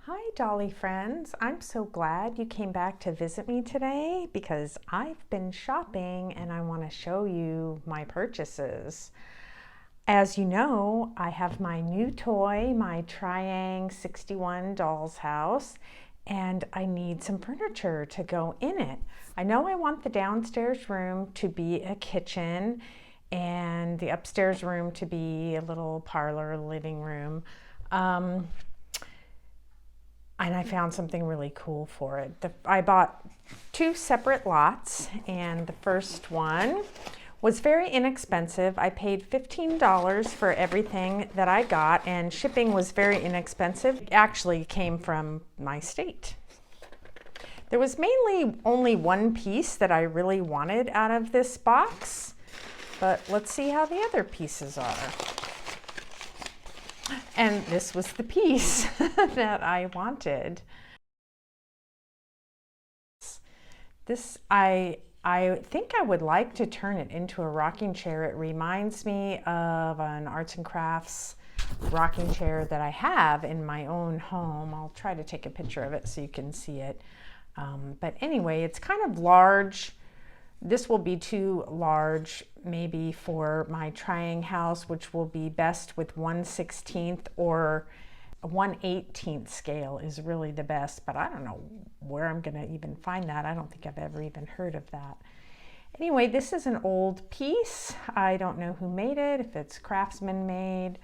Hi Dolly friends, I'm so glad you came back to visit me today because I've been shopping and I want to show you my purchases. As you know, I have my new toy, my Triang 61 Doll's House, and I need some furniture to go in it. I know I want the downstairs room to be a kitchen and the upstairs room to be a little parlor, living room. And I found something really cool for it. I bought two separate lots, and the first one was very inexpensive. I paid $15 for everything that I got, and shipping was very inexpensive. It actually came from my state. There was mainly only one piece that I really wanted out of this box, but let's see how the other pieces are. And this was the piece that I wanted. This, I think I would like to turn it into a rocking chair. It reminds me of an arts and crafts rocking chair that I have in my own home. I'll try to take a picture of it so you can see it. But anyway, it's kind of large. This will be too large maybe for my Triang house, which will be best with 1/16 or 1/18 scale is really the best, but I don't know where I'm gonna even find that. I don't think I've ever even heard of that. Anyway, this is an old piece. I don't know who made it, if it's craftsman made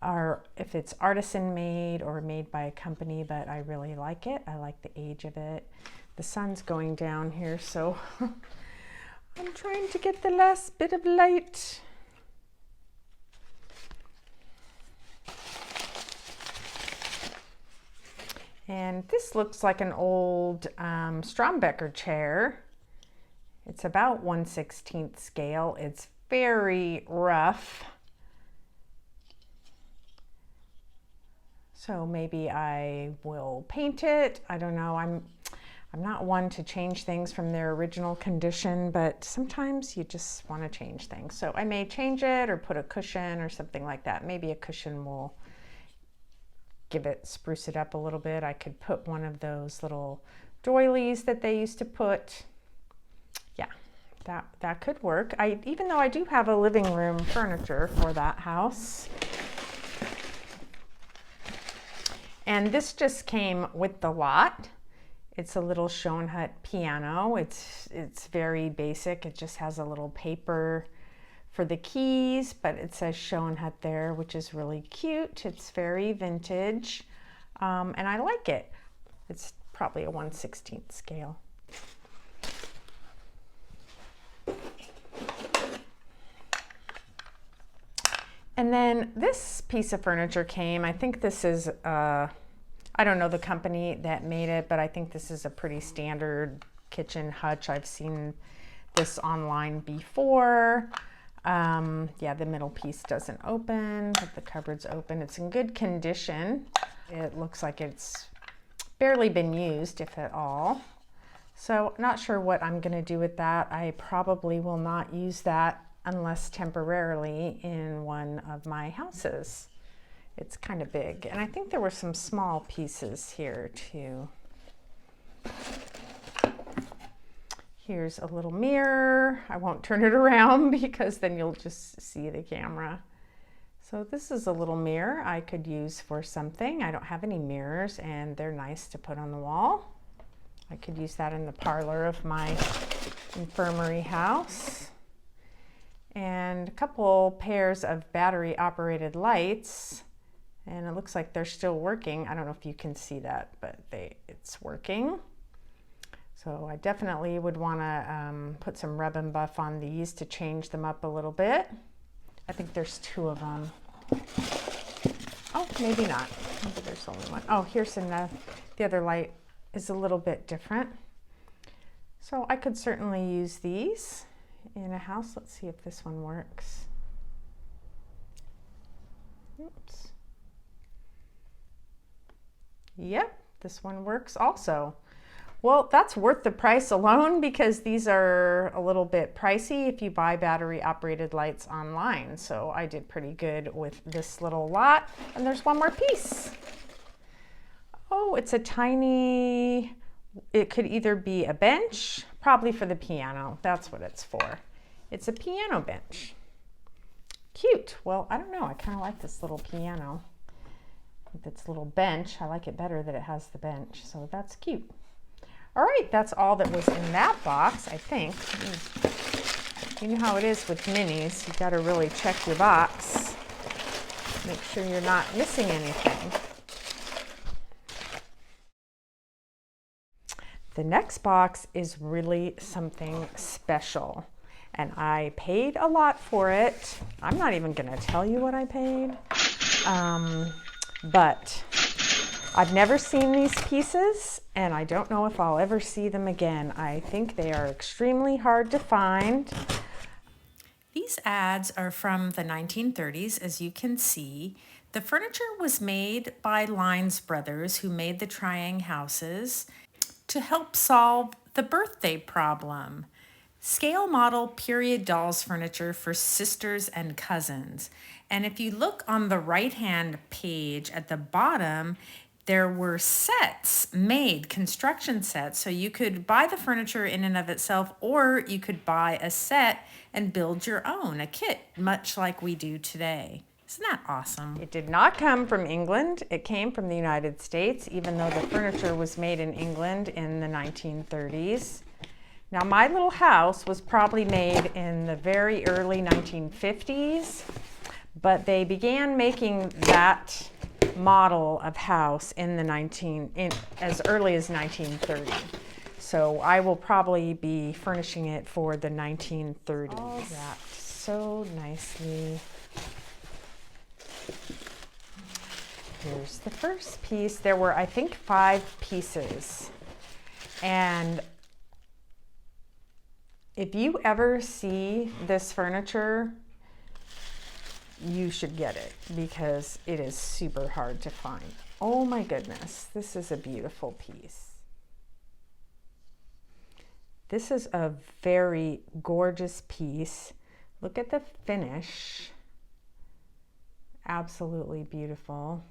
or if it's artisan made or made by a company, but I really like it. I like the age of it. The sun's going down here, so I'm trying to get the last bit of light. And this looks like an old Strombecker chair. It's about 1/16 scale. It's very rough. So maybe I will paint it. I don't know. I'm not one to change things from their original condition, but sometimes you just want to change things. So I may change it or put a cushion or something like that. Maybe a cushion will spruce it up a little bit. I could put one of those little doilies that they used to put. Yeah, that could work. Even though I do have a living room furniture for that house. And this just came with the lot. It's a little Schoenhut piano. It's very basic. It just has a little paper for the keys, but it says Schoenhut there, which is really cute. It's very vintage, and I like it. It's probably a 1/16 scale. And then this piece of furniture came. I think this is I don't know the company that made it, but I think this is a pretty standard kitchen hutch. I've seen this online before. Yeah, the middle piece doesn't open, but the cupboard's open. It's in good condition. It looks like it's barely been used, if at all. So not sure what I'm gonna do with that. I probably will not use that unless temporarily in one of my houses. It's kind of big, and I think there were some small pieces here too. Here's a little mirror. I won't turn it around because then you'll just see the camera. So this is a little mirror I could use for something. I don't have any mirrors, and they're nice to put on the wall. I could use that in the parlor of my infirmary house. And a couple pairs of battery operated lights. And it looks like they're still working. I don't know if you can see that, but it's working. So I definitely would want to put some rub and buff on these to change them up a little bit. I think there's two of them. Oh, maybe not. Maybe there's only one. Oh, here's the other light is a little bit different. So I could certainly use these in a house. Let's see if this one works. Oops. Yep, this one works also. Well, that's worth the price alone because these are a little bit pricey if you buy battery operated lights online. So I did pretty good with this little lot. And there's one more piece. Oh, Oh, it's a tiny, it could either be a bench, probably for the piano. That's what it's for. It's a piano bench. Cute. Well, I don't know. I kind of like this little piano with its little bench. I like it better that it has the bench. So that's cute. All right, that's all that was in that box, I think. You know how it is with minis. You got to really check your box. Make sure you're not missing anything. The next box is really something special, and I paid a lot for it. I'm not even going to tell you what I paid, but I've never seen these pieces, and I don't know if I'll ever see them again. I think they are extremely hard to find. These ads are from the 1930s, as you can see. The furniture was made by Lyons brothers, who made the Triang houses, to help solve the birthday problem. Scale model period dolls furniture for sisters and cousins. And if you look on the right-hand page at the bottom, there were sets made, construction sets. So you could buy the furniture in and of itself, or you could buy a set and build your own, a kit, much like we do today. Isn't that awesome? It did not come from England. It came from the United States, even though the furniture was made in England in the 1930s. Now, my little house was probably made in the very early 1950s, but they began making that model of house in as early as 1930. So I will probably be furnishing it for the 1930s. All wrapped so nicely. Here's the first piece. There were, I think, 5 pieces. And if you ever see this furniture, you should get it because it is super hard to find. Oh my goodness, this is a beautiful piece. This is a very gorgeous piece. Look at the finish. Absolutely beautiful.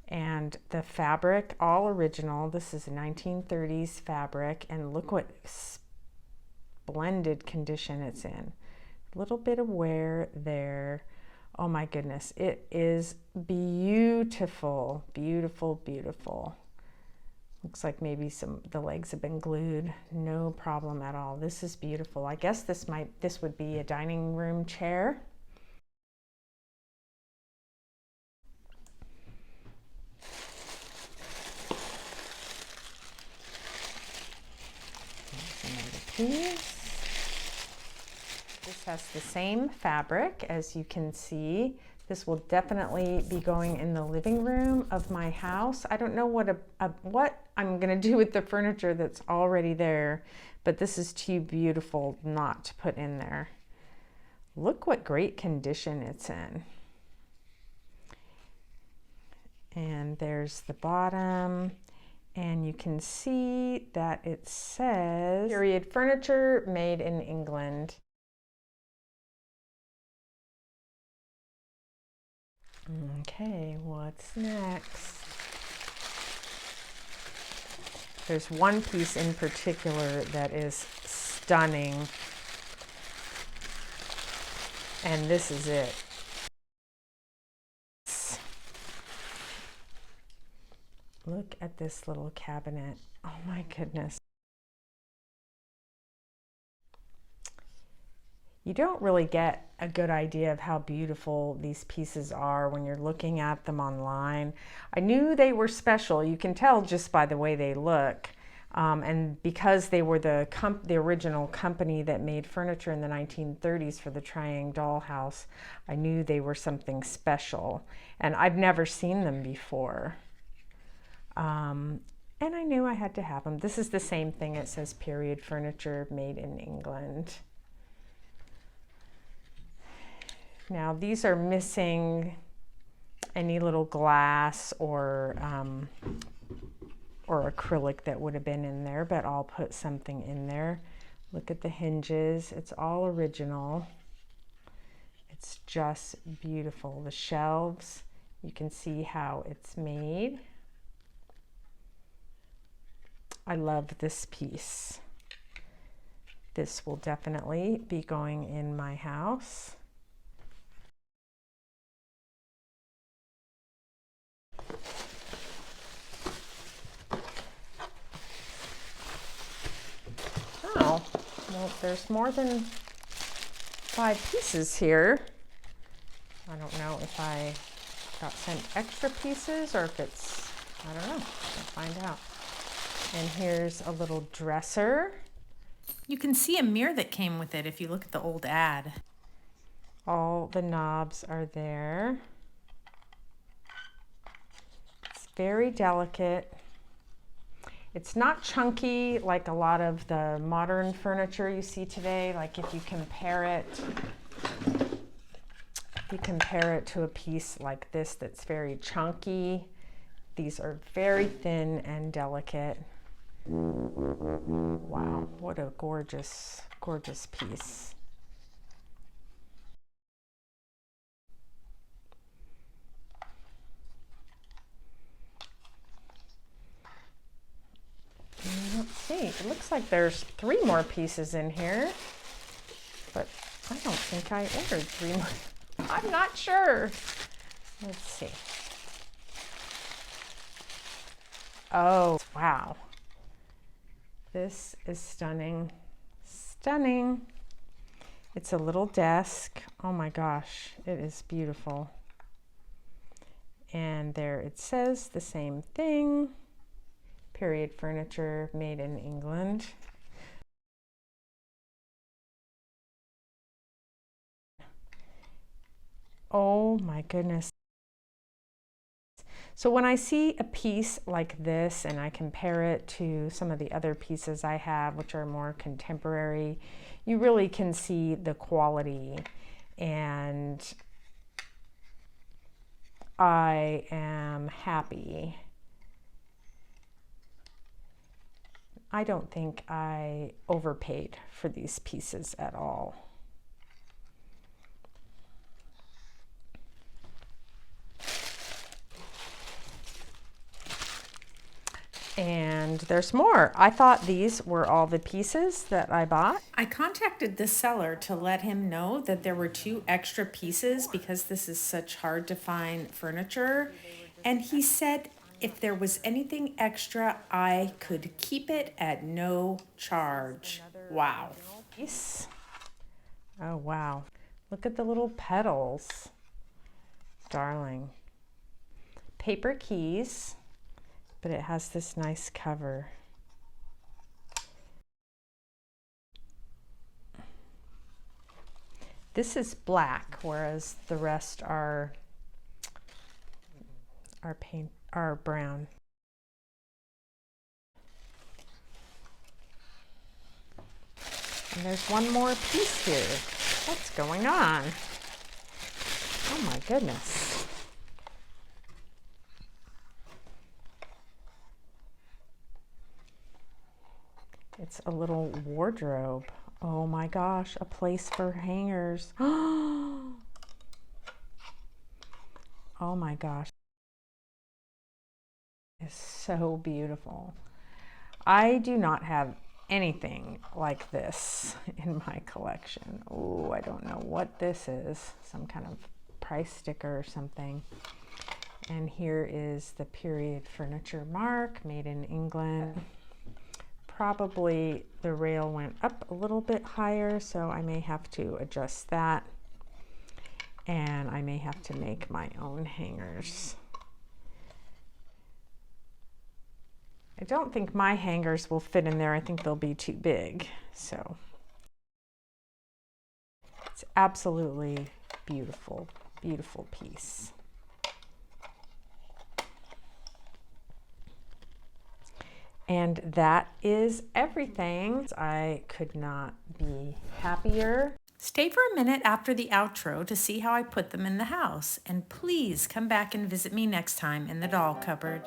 And the fabric, all original. This is a 1930s fabric, and look what splendid condition it's in. A little bit of wear there. Oh my goodness, it is beautiful, beautiful, beautiful. Looks like maybe the legs have been glued. No problem at all. This is beautiful. I guess this would be a dining room chair. Piece. This has the same fabric, as you can see. This will definitely be going in the living room of my house. I don't know what I'm going to do with the furniture that's already there, but this is too beautiful not to put in there. Look what great condition it's in. And there's the bottom. And you can see that it says period furniture made in England. Okay, what's next? There's one piece in particular that is stunning. And this is it. Look at this little cabinet. Oh my goodness. You don't really get a good idea of how beautiful these pieces are when you're looking at them online. I knew they were special. You can tell just by the way they look. And because they were the original company that made furniture in the 1930s for the Triang Dollhouse, I knew they were something special. And I've never seen them before. And I knew I had to have them. This is the same thing. It says period furniture made in England. Now these are missing any little glass or acrylic that would have been in there, but I'll put something in there. Look at the hinges. It's all original. It's just beautiful. The shelves, you can see how it's made. I love this piece. This will definitely be going in my house. Oh, well, there's more than 5 pieces here. I don't know if I got sent extra pieces or if it's, I don't know, I'll find out. And here's a little dresser. You can see a mirror that came with it if you look at the old ad. All the knobs are there. It's very delicate. It's not chunky like a lot of the modern furniture you see today. Like if you compare it to a piece like this that's very chunky, these are very thin and delicate. Wow, what a gorgeous, gorgeous piece. Let's see, it looks like there's 3 more pieces in here, but I don't think I ordered 3 more. I'm not sure. Let's see. Oh, wow. This is stunning. Stunning. It's a little desk. Oh my gosh, it is beautiful. And there it says the same thing. Period furniture made in England. Oh my goodness. So when I see a piece like this and I compare it to some of the other pieces I have, which are more contemporary, you really can see the quality, and I am happy. I don't think I overpaid for these pieces at all. And there's more. I thought these were all the pieces that I bought. I contacted the seller to let him know that there were 2 extra pieces because this is such hard to find furniture. And he said if there was anything extra, I could keep it at no charge. Wow. Piece. Oh, wow. Look at the little petals. Darling. Paper keys, but it has this nice cover. This is black, whereas the rest are brown. And there's one more piece here. What's going on? Oh my goodness. It's a little wardrobe. Oh my gosh, a place for hangers. Oh my gosh. It's so beautiful. I do not have anything like this in my collection. Oh, I don't know what this is. Some kind of price sticker or something. And here is the period furniture mark, made in England. Probably the rail went up a little bit higher, so I may have to adjust that. And I may have to make my own hangers. I don't think my hangers will fit in there. I think they'll be too big. So it's absolutely beautiful, beautiful piece. And that is everything. I could not be happier. Stay for a minute after the outro to see how I put them in the house. And please come back and visit me next time in the doll cupboard.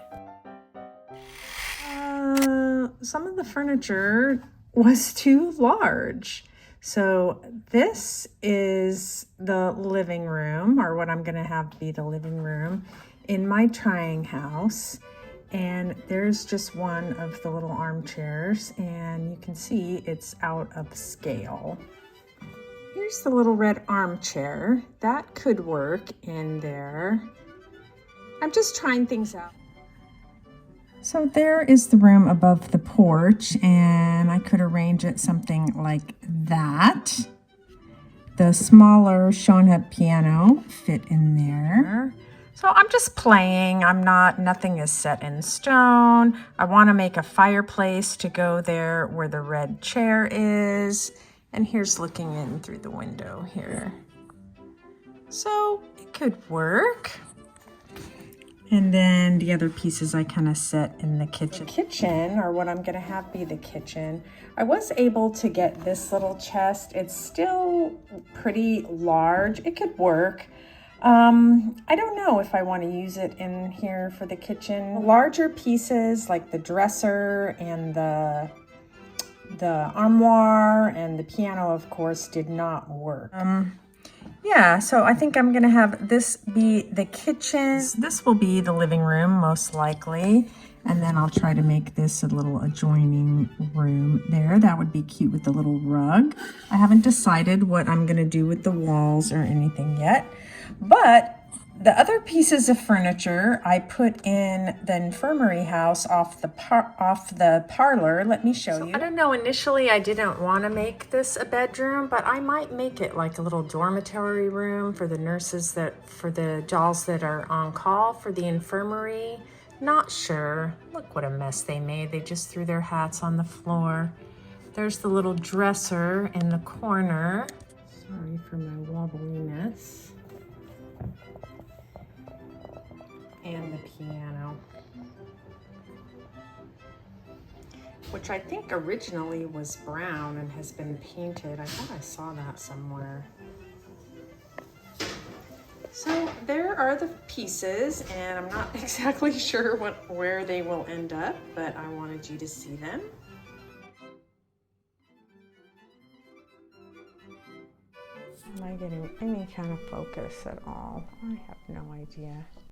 Some of the furniture was too large. So this is the living room, or what I'm going to have be the living room in my Triang house. And there's just one of the little armchairs, and you can see it's out of scale. Here's the little red armchair. That could work in there. I'm just trying things out. So there is the room above the porch, and I could arrange it something like that. The smaller Schoenhut piano fit in there. So I'm just playing. Nothing is set in stone. I want to make a fireplace to go there where the red chair is. And here's looking in through the window here. So it could work. And then the other pieces I kind of set in the kitchen. The kitchen, or what I'm gonna have be the kitchen, I was able to get this little chest. It's still pretty large. It could work. I don't know if I want to use it in here for the kitchen. Larger pieces like the dresser and the armoire and the piano, of course, did not work. Yeah, so I think I'm gonna have this be the kitchen. This will be the living room, most likely. And then I'll try to make this a little adjoining room there. That would be cute with the little rug. I haven't decided what I'm gonna do with the walls or anything yet. But the other pieces of furniture I put in the infirmary house off the parlor. Let me show you. I don't know, initially I didn't want to make this a bedroom, but I might make it like a little dormitory room for the nurses, for the dolls that are on call for the infirmary. Not sure. Look what a mess they made. They just threw their hats on the floor. There's the little dresser in the corner. Sorry for my wobbliness. And the piano, which I think originally was brown and has been painted. I thought I saw that somewhere. So there are the pieces, and I'm not exactly sure where they will end up, but I wanted you to see them. Am I getting any kind of focus at all? I have no idea.